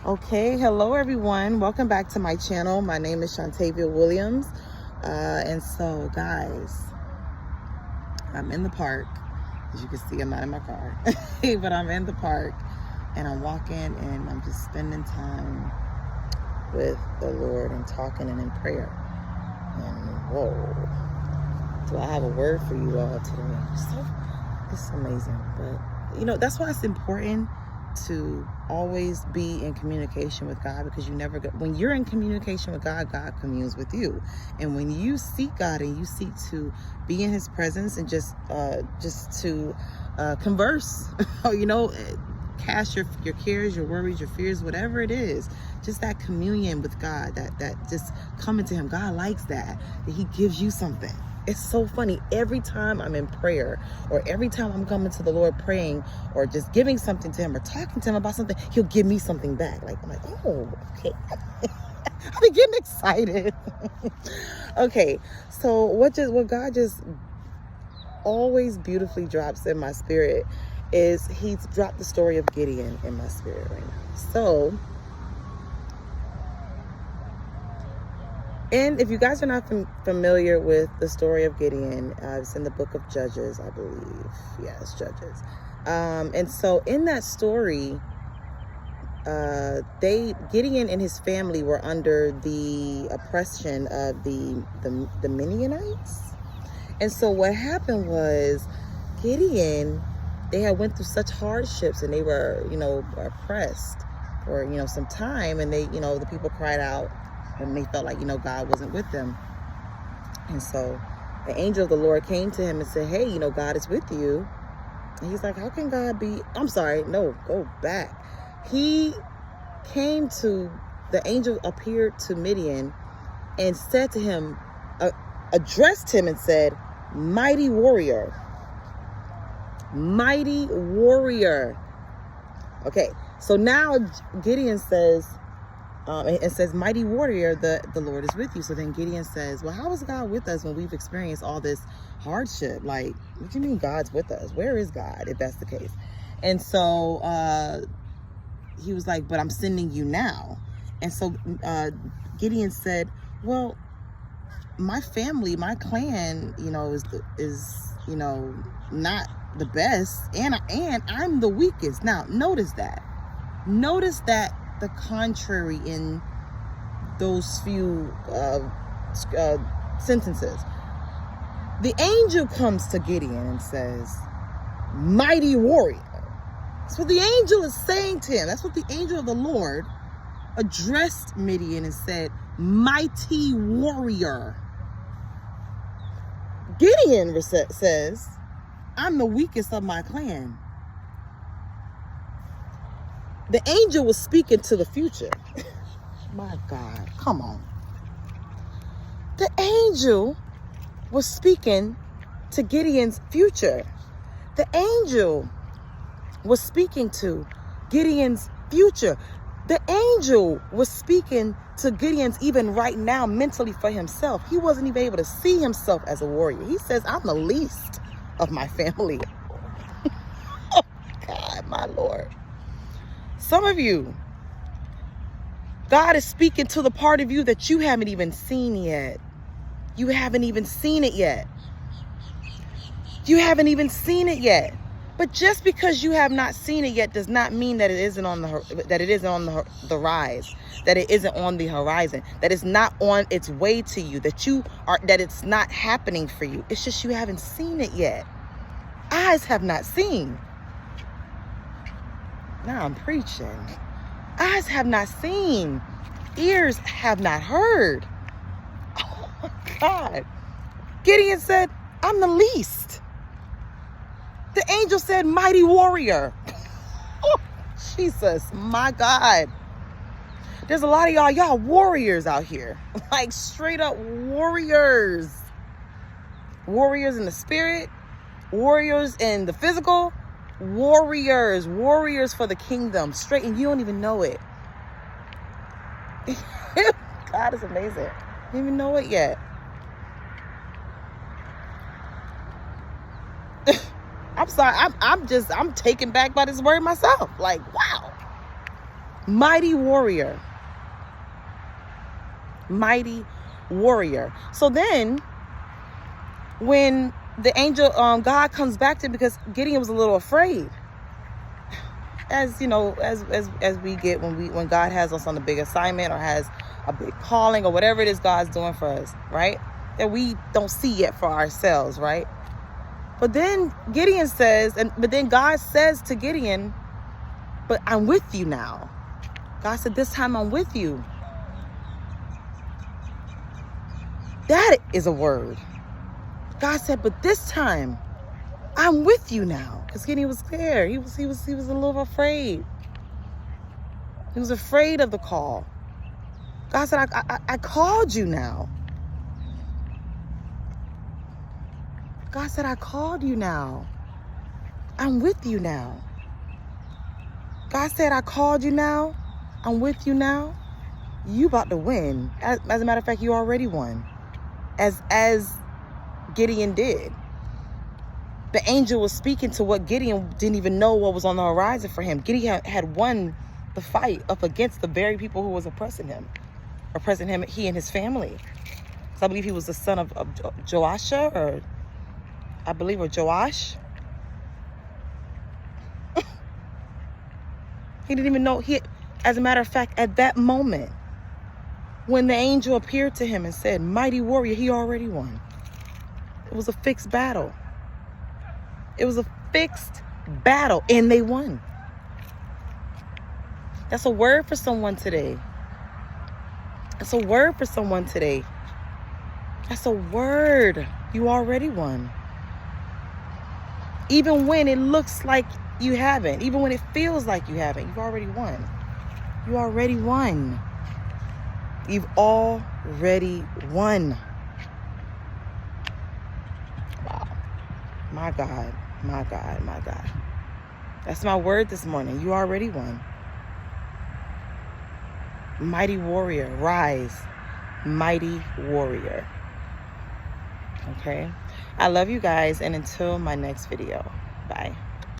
Okay, hello everyone. Welcome back to my channel. My name is Shantavia Williams. And so guys, I'm in the park. As you can see, I'm not in my car, but I'm in the park and I'm walking and I'm just spending time with the Lord and talking and in prayer. And whoa, do I have a word for you all today? It's amazing. But you know, that's why it's important to always be in communication with God, because you never get, when you're in communication with God, God communes with you. And when you seek God and you seek to be in his presence and just to converse, you know, cast your cares, your worries, your fears, whatever it is, just that communion with God, that just coming to him. God likes that he gives you something. It's so funny. Every time I'm in prayer, or every time I'm coming to the Lord praying, or just giving something to him, or talking to him about something, he'll give me something back. Like, I'm like, oh, okay. I've been getting excited. Okay, so what God just always beautifully drops in my spirit is he's dropped the story of Gideon in my spirit right now. So, and if you guys are not familiar with the story of Gideon, it's in the book of Judges, I believe. Yes, Judges. And so in that story, Gideon and his family were under the oppression of the Midianites. And so what happened was Gideon, they had went through such hardships and they were, you know, oppressed for, you know, some time. And they, you know, the people cried out and they felt like, you know, God wasn't with them. And so the angel of the Lord came to him and said, hey, you know, God is with you. And he's like, how can God be? I'm sorry. No, go back. The angel appeared to Midian and said to him, addressed him and said, mighty warrior. Mighty warrior. Okay, so now Gideon says, it says, mighty warrior, the Lord is with you. So then Gideon says, well, how is God with us when we've experienced all this hardship? Like, what do you mean God's with us? Where is God, if that's the case? And so he was like, but I'm sending you now. And so Gideon said, well, my family, my clan, you know, is you know, not the best, and I'm the weakest. Now notice that the contrary in those few sentences. The angel comes to Gideon and says, mighty warrior. That's what the angel is saying to him. That's what the angel of the Lord addressed Midian and said, mighty warrior. Gideon says, I'm the weakest of my clan. The angel was speaking to the future. My God, come on. The angel was speaking to Gideon's future. The angel was speaking to Gideon's future. The angel was speaking to Gideon's even right now mentally for himself. He wasn't even able to see himself as a warrior. He says, I'm the least of my family. Oh, God, my Lord. Some of you, God is speaking to the part of you that you haven't even seen yet. You haven't even seen it yet. You haven't even seen it yet. But just because you have not seen it yet does not mean that it isn't on the rise, that it isn't on the horizon, that it's not on its way to you, that it's not happening for you. It's just you haven't seen it yet. Eyes have not seen. Now I'm preaching. Eyes have not seen. Ears have not heard. Oh my God. Gideon said, I'm the least. The angel said, mighty warrior. Oh, Jesus, my God. There's a lot of y'all warriors out here. Like straight up warriors. Warriors in the spirit. Warriors in the physical. Warriors for the kingdom. Straight, and you don't even know it. God is amazing. You don't even know it yet. I'm sorry. I'm taken back by this word myself. Like, wow. Mighty warrior. Mighty warrior. So then when the angel, God comes back to him, because Gideon was a little afraid. As you know, as we get when God has us on a big assignment or has a big calling or whatever it is God's doing for us, right? That we don't see yet for ourselves, right? But then Gideon says, but then God says to Gideon, but I'm with you now. God said, this time I'm with you. That is a word. God said, but this time I'm with you now. Because Gideon was scared. He was a little afraid. He was afraid of the call. God said, I called you now. God said, I called you now. I'm with you now. God said, I called you now. I'm with you now. You about to win. As a matter of fact, you already won. As Gideon did. The angel was speaking to what Gideon didn't even know what was on the horizon for him. Gideon had won the fight up against the very people who was oppressing him, he and his family. So I believe he was the son of Joasha, or Joash. He didn't even know. As a matter of fact, at that moment, when the angel appeared to him and said, mighty warrior, he already won. It was a fixed battle. It was a fixed battle, and they won. That's a word for someone today. That's a word for someone today. That's a word. You already won. Even when it looks like you haven't, even when it feels like you haven't, you've already won. You already won. You've already won. Wow. My God, my God, my God. That's my word this morning. You already won. Mighty warrior, rise. Mighty warrior. Okay? I love you guys, and until my next video. Bye.